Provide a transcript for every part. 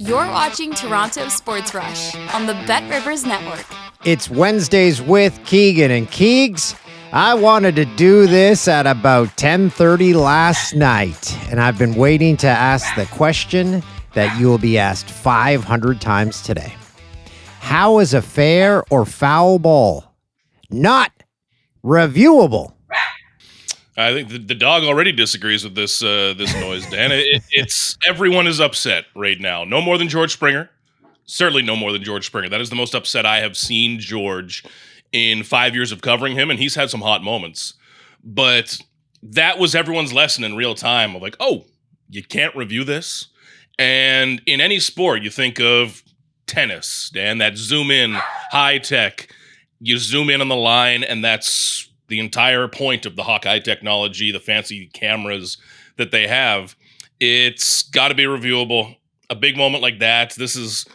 You're watching Toronto Sports Rush on the Bet Rivers Network. It's Wednesdays with Keegan and Keegs. I wanted to do this at about 10:30 last night, and I've been waiting to ask the question that you will be asked 500 times today. How is a fair or foul ball not reviewable? I think the dog already disagrees with this noise, Dan. It's everyone is upset right now. No more than George Springer. Certainly no more than George Springer. That is the most upset I have seen George in 5 years of covering him, and he's had some hot moments. But that was everyone's lesson in real time of like, oh, you can't review this? And in any sport, you think of tennis, Dan, that zoom in, high tech. You zoom in on the line, and that's the entire point of the Hawkeye technology, the fancy cameras that they have. It's got to be reviewable. A big moment like that, this is,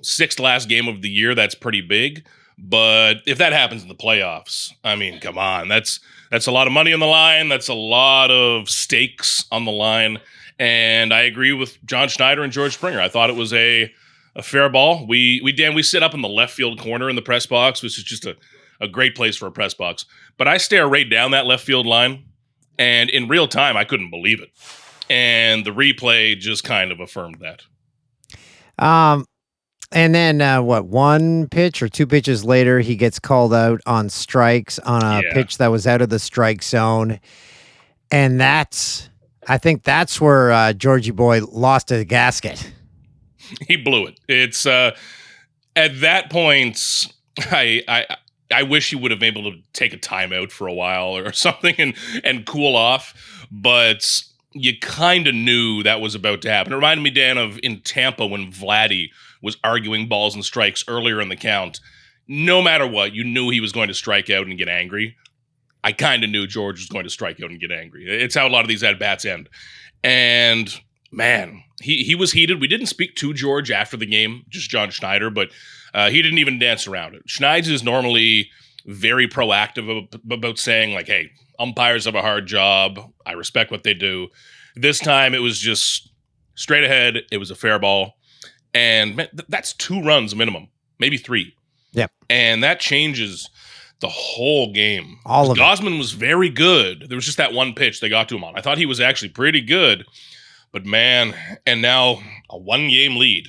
sixth last game of the year. That's pretty big. But if that happens in the playoffs, I mean, come on. That's a lot of money on the line. That's a lot of stakes on the line. And I agree with John Schneider and George Springer. I thought it was a fair ball. We sit up in the left field corner in the press box, which is just a great place for a press box. But I stare right down that left field line, and in real time, I couldn't believe it. And the replay just kind of affirmed that. And then, one pitch or two pitches later, he gets called out on strikes on a pitch that was out of the strike zone. And I think that's where Georgie Boy lost a gasket. He blew it. It's at that point, I wish he would have been able to take a timeout for a while or something and cool off. But you kind of knew that was about to happen. It reminded me, Dan, of in Tampa when Vladdy was arguing balls and strikes earlier in the count. No matter what, you knew he was going to strike out and get angry. I kind of knew George was going to strike out and get angry. It's how a lot of these at-bats end. And, man, he was heated. We didn't speak to George after the game, just John Schneider, but he didn't even dance around it. Schneider is normally very proactive about saying, like, hey, umpires have a hard job. I respect what they do. This time it was just straight ahead. It was a fair ball. And man, that's 2 runs minimum, maybe 3. Yep. And that changes the whole game. All of Gausman was very good. There was just that one pitch they got to him on. I thought he was actually pretty good. But man, and now a 1-game lead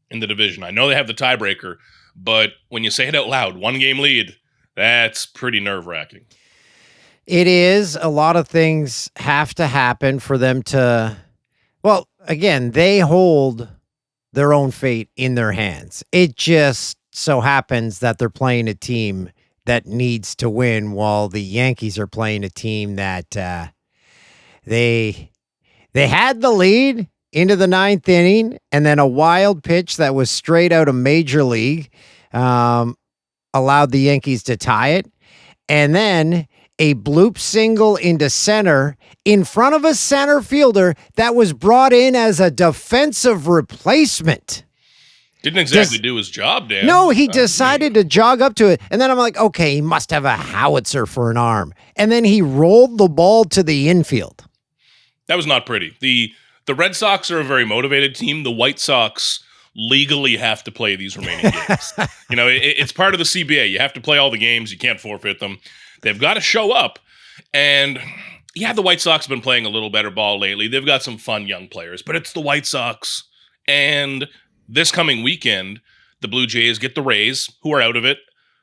in the division. I know they have the tiebreaker, but when you say it out loud, 1-game lead, that's pretty nerve-wracking. It is. A lot of things have to happen for them to, well, again, they hold their own fate in their hands. It just so happens that they're playing a team that needs to win while the Yankees are playing a team that they had the lead into the 9th inning, and then a wild pitch that was straight out of Major League allowed the Yankees to tie it. And then a bloop single into center in front of a center fielder that was brought in as a defensive replacement. Didn't exactly do his job, Dan. No, he decided to jog up to it. And then I'm like, okay, he must have a howitzer for an arm. And then he rolled the ball to the infield. That was not pretty. The Red Sox are a very motivated team. The White Sox legally have to play these remaining games. It's part of the CBA. You have to play all the games. You can't forfeit them. They've got to show up. And yeah, the White Sox have been playing a little better ball lately. They've got some fun young players, but it's the White Sox. And this coming weekend, the Blue Jays get the Rays, who are out of it,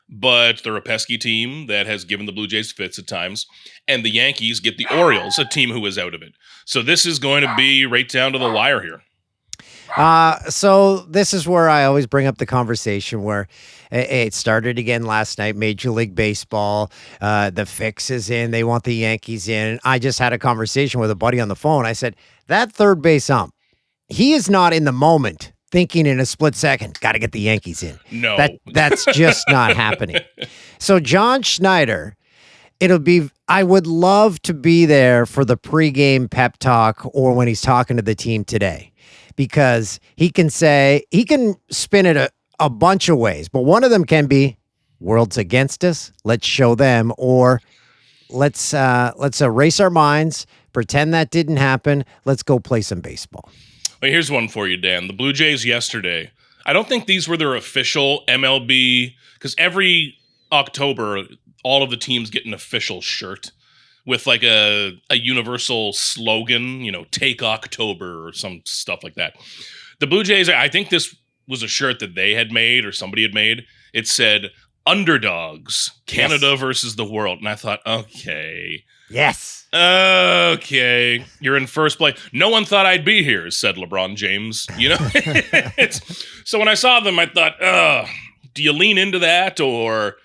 but they're a pesky team that has given the Blue Jays fits at times. And the Yankees get the Orioles, a team who is out of it. So this is going to be right down to the wire here. So this is where I always bring up the conversation where it started again last night, Major League Baseball, the fix is in, they want the Yankees in. I just had a conversation with a buddy on the phone. I said, that third base ump, he is not in the moment thinking in a split second, got to get the Yankees in. No. That's just not happening. So John Schneider, I would love to be there for the pregame pep talk or when he's talking to the team today. Because he can spin it a bunch of ways, but one of them can be world's against us. Let's show them, or let's erase our minds, pretend that didn't happen. Let's go play some baseball. Well, here's one for you, Dan. The Blue Jays yesterday. I don't think these were their official MLB, because every October, all of the teams get an official shirt with like a universal slogan, take October or some stuff like that. The Blue Jays, I think this was a shirt that they had made or somebody had made. It said, Underdogs, Canada versus the world. And I thought, okay. Yes. Okay. You're in first place. No one thought I'd be here, said LeBron James. So when I saw them, I thought, do you lean into that, or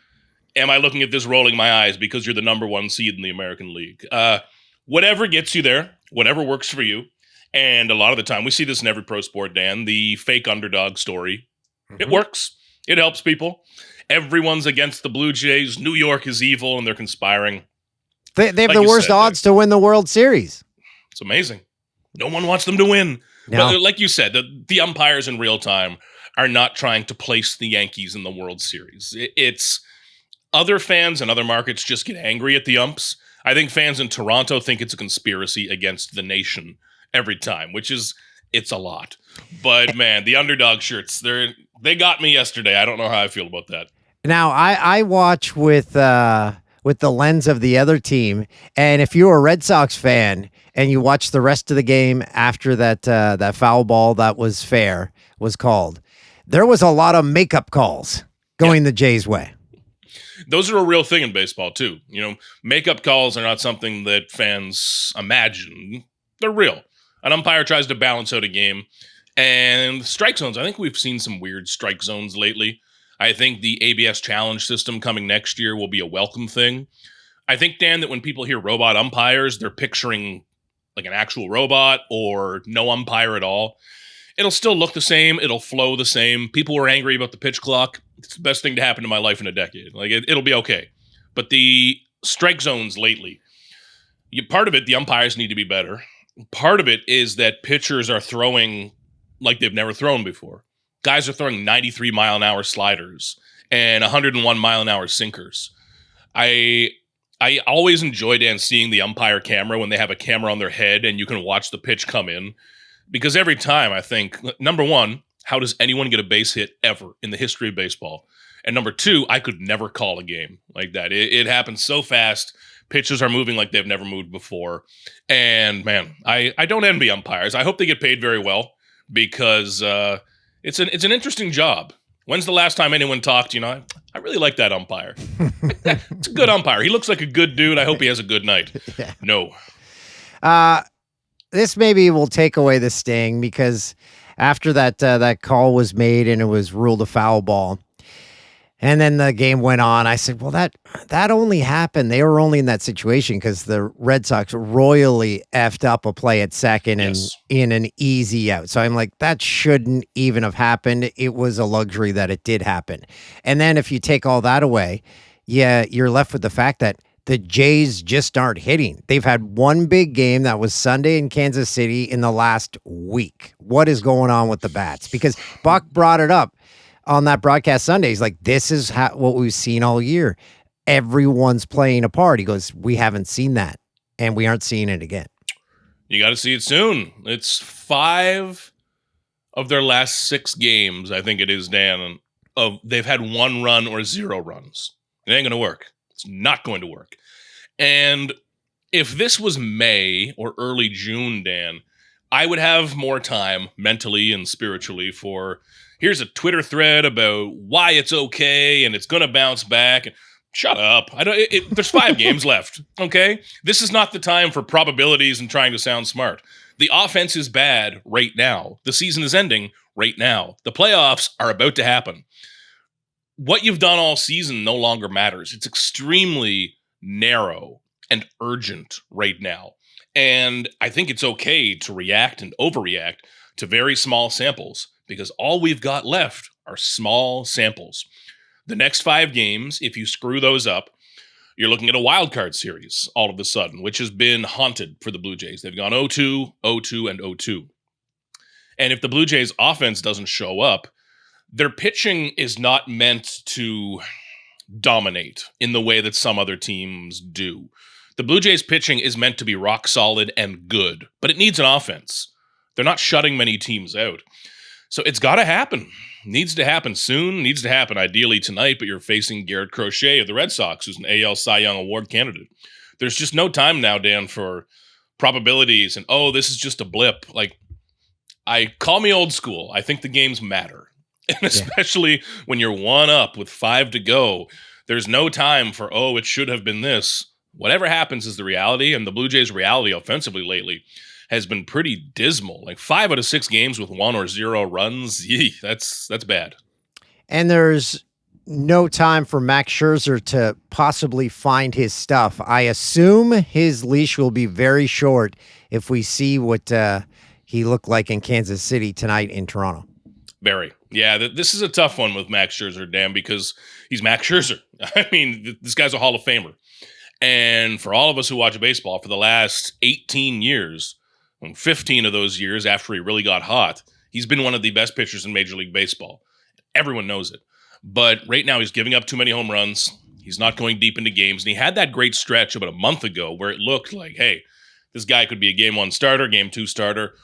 am I looking at this rolling my eyes because you're the number one seed in the American League? Whatever gets you there, whatever works for you. And a lot of the time, we see this in every pro sport, Dan, the fake underdog story. Mm-hmm. It works. It helps people. Everyone's against the Blue Jays. New York is evil, and they're conspiring. They have the worst odds to win the World Series. It's amazing. No one wants them to win. No. But like you said, the umpires in real time are not trying to place the Yankees in the World Series. It's other fans in other markets just get angry at the umps. I think fans in Toronto think it's a conspiracy against the nation every time, it's a lot. But man, the underdog shirts, they got me yesterday. I don't know how I feel about that. Now, I watch with the lens of the other team, and if you're a Red Sox fan and you watch the rest of the game after that foul ball that was fair was called, there was a lot of makeup calls going the Jays' way. Those are a real thing in baseball too. Makeup calls are not something that fans imagine. They're real. An umpire tries to balance out a game, and strike zones. I think we've seen some weird strike zones lately. I think the ABS challenge system coming next year will be a welcome thing. I think, Dan, that when people hear robot umpires, they're picturing like an actual robot or no umpire at all. It'll still look the same. It'll flow the same. People were angry about the pitch clock. It's the best thing to happen to my life in a decade. Like it'll be okay. But the strike zones lately, part of it, the umpires need to be better. Part of it is that pitchers are throwing like they've never thrown before. Guys are throwing 93-mile-an-hour sliders and 101-mile-an-hour sinkers. I always enjoy, Dan, seeing the umpire camera when they have a camera on their head and you can watch the pitch come in. Because every time I think, number one, how does anyone get a base hit ever in the history of baseball? And number two, I could never call a game like that. It happens so fast. Pitches are moving like they've never moved before. And, man, I don't envy umpires. I hope they get paid very well because it's an interesting job. When's the last time anyone talked, I really like that umpire. It's a good umpire. He looks like a good dude. I hope he has a good night. Yeah. No. This maybe will take away the sting because after that call was made and it was ruled a foul ball, and then the game went on, I said, well, that only happened. They were only in that situation because the Red Sox royally effed up a play at second and in an easy out. So I'm like, that shouldn't even have happened. It was a luxury that it did happen. And then if you take all that away, you're left with the fact that the Jays just aren't hitting. They've had one big game that was Sunday in Kansas City in the last week. What is going on with the bats? Because Buck brought it up on that broadcast Sunday. He's like, this is what we've seen all year. Everyone's playing a part. He goes, we haven't seen that, and we aren't seeing it again. You got to see it soon. It's 5 of their last 6 games, I think it is, Dan, they've had 1 run or 0 runs. It ain't going to work. It's not going to work. And if this was May or early June, Dan, I would have more time mentally and spiritually for here's a Twitter thread about why it's okay and it's going to bounce back. Shut up. There's 5 games left, okay? This is not the time for probabilities and trying to sound smart. The offense is bad right now. The season is ending right now. The playoffs are about to happen. What you've done all season no longer matters. It's extremely narrow and urgent right now. And I think it's okay to react and overreact to very small samples because all we've got left are small samples. The next 5 games, if you screw those up, you're looking at a wild card series all of a sudden, which has been haunted for the Blue Jays. They've gone 0-2, 0-2, and 0-2. And if the Blue Jays offense doesn't show up, their pitching is not meant to dominate in the way that some other teams do. The Blue Jays pitching is meant to be rock solid and good, but it needs an offense. they're not shutting many teams out. So it's got to happen. Needs to happen soon. Needs to happen ideally tonight, but you're facing Garrett Crochet of the Red Sox, who's an AL Cy Young Award candidate. There's just no time now, Dan, for probabilities and, oh, this is just a blip. Like, I call me old school. I think the games matter. And especially when you're 1 up with 5 to go, there's no time for, oh, it should have been this. Whatever happens is the reality, and the Blue Jays' reality offensively lately has been pretty dismal. Like 5 out of 6 games with 1 or 0 runs. Yee, that's bad. And there's no time for Max Scherzer to possibly find his stuff. I assume his leash will be very short if we see what he looked like in Kansas City tonight in Toronto. Very. Yeah, this is a tough one with Max Scherzer, Dan, because he's Max Scherzer. I mean, this guy's a Hall of Famer. And for all of us who watch baseball, for the last 18 years, 15 of those years after he really got hot, he's been one of the best pitchers in Major League Baseball. Everyone knows it. But right now he's giving up too many home runs. He's not going deep into games. And he had that great stretch about a month ago where it looked like, hey, this guy could be a game 1 starter, game 2 starter.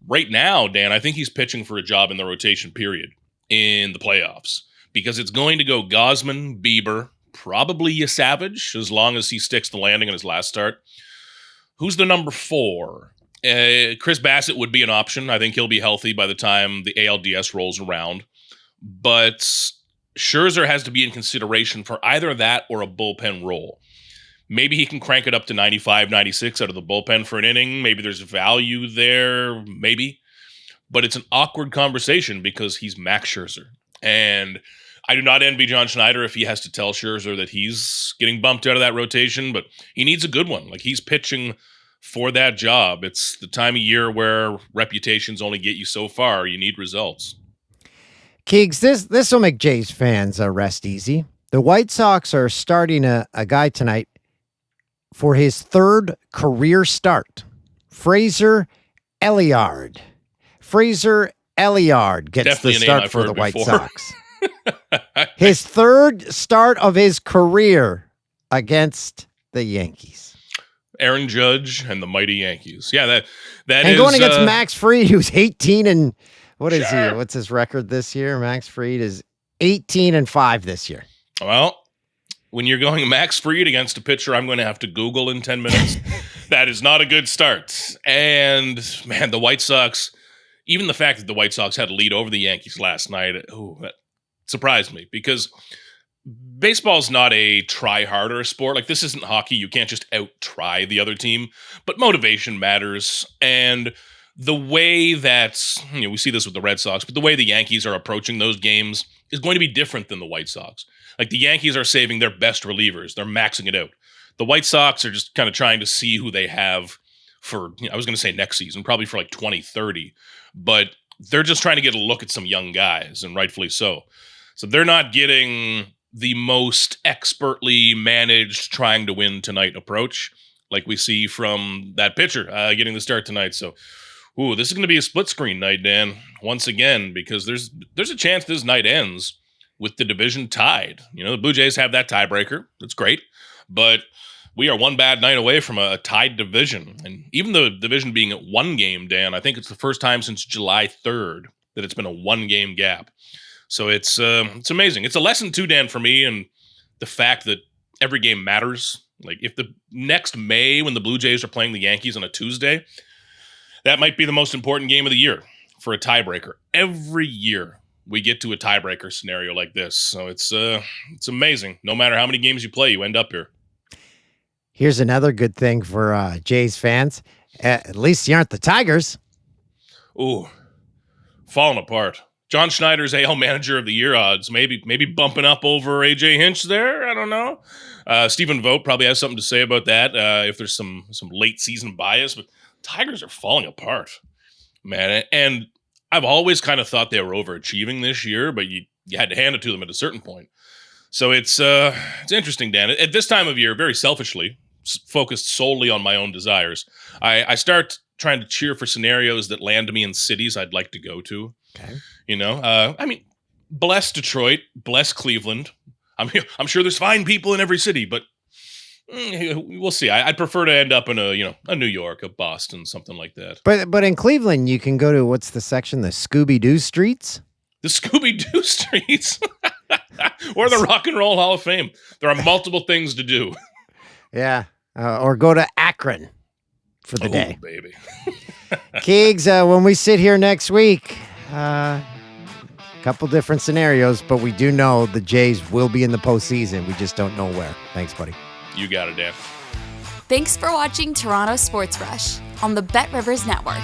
Right now, Dan, I think he's pitching for a job in the rotation period in the playoffs because it's going to go Gausman, Bieber, probably a Savage, as long as he sticks the landing in his last start. Who's the number 4? Chris Bassett would be an option. I think he'll be healthy by the time the ALDS rolls around. But Scherzer has to be in consideration for either that or a bullpen role. Maybe he can crank it up to 95, 96 out of the bullpen for an inning. Maybe there's value there, maybe. But it's an awkward conversation because he's Max Scherzer. And I do not envy John Schneider if he has to tell Scherzer that he's getting bumped out of that rotation, but he needs a good one. Like, he's pitching for that job. It's the time of year where reputations only get you so far. You need results. Keegs, this will make Jays fans rest easy. The White Sox are starting a guy tonight for his 3rd career start. Fraser Elliard. Fraser Elliard gets Definitely the start for the before. White Sox. His 3rd start of his career against the Yankees. Aaron Judge and the mighty Yankees. Yeah, that and is... going against Max Fried, who's 18 and... What is he? What's his record this year? Max Fried is 18-5 this year. Well, when you're going Max Fried against a pitcher I'm going to have to Google in 10 minutes, that is not a good start. And, man, the White Sox, even the fact that the White Sox had a lead over the Yankees last night, that surprised me because baseball's not a try-harder sport. Like, this isn't hockey. You can't just out-try the other team. But motivation matters. And the way that, we see this with the Red Sox, but the way the Yankees are approaching those games is going to be different than the White Sox. Like, the Yankees are saving their best relievers. They're maxing it out. The White Sox are just kind of trying to see who they have for, I was going to say next season, probably for like 2030. But they're just trying to get a look at some young guys, and rightfully so. So they're not getting the most expertly managed trying to win tonight approach like we see from that pitcher getting the start tonight. So, this is going to be a split screen night, Dan, once again, because there's a chance this night ends with the division tied. The Blue Jays have that tiebreaker. That's great. But we are one bad night away from a tied division. And even the division being at 1 game, Dan, I think it's the first time since July 3rd that it's been a 1-game gap. So it's amazing. It's a lesson too, Dan, for me, and the fact that every game matters. Like, if the next May, when the Blue Jays are playing the Yankees on a Tuesday, that might be the most important game of the year for a tiebreaker. Every year we get to a tiebreaker scenario like this. So it's amazing. No matter how many games you play, you end up here. Here's another good thing for Jays fans. At least you aren't the Tigers. Ooh, falling apart. John Schneider's AL Manager of the Year odds, maybe bumping up over AJ Hinch there. I don't know. Stephen Vogt probably has something to say about that if there's some late season bias, but Tigers are falling apart, man. And I've always kind of thought they were overachieving this year, but you had to hand it to them at a certain point. So it's interesting, Dan. At this time of year, very selfishly, focused solely on my own desires, I start trying to cheer for scenarios that land me in cities I'd like to go to. Okay. I mean, bless Detroit, bless Cleveland. I'm sure there's fine people in every city, but We'll see. I'd prefer to end up in a New York, a Boston, something like that. But in Cleveland, you can go to what's the section? The Scooby-Doo streets? The Scooby-Doo streets. Or the Rock and Roll Hall of Fame. There are multiple things to do. Yeah. Or go to Akron for the day. Baby. Keegs, when we sit here next week, couple different scenarios, but we do know the Jays will be in the postseason. We just don't know where. Thanks, buddy. You got it, Dan. Thanks for watching Toronto Sports Rush on the Bet Rivers Network.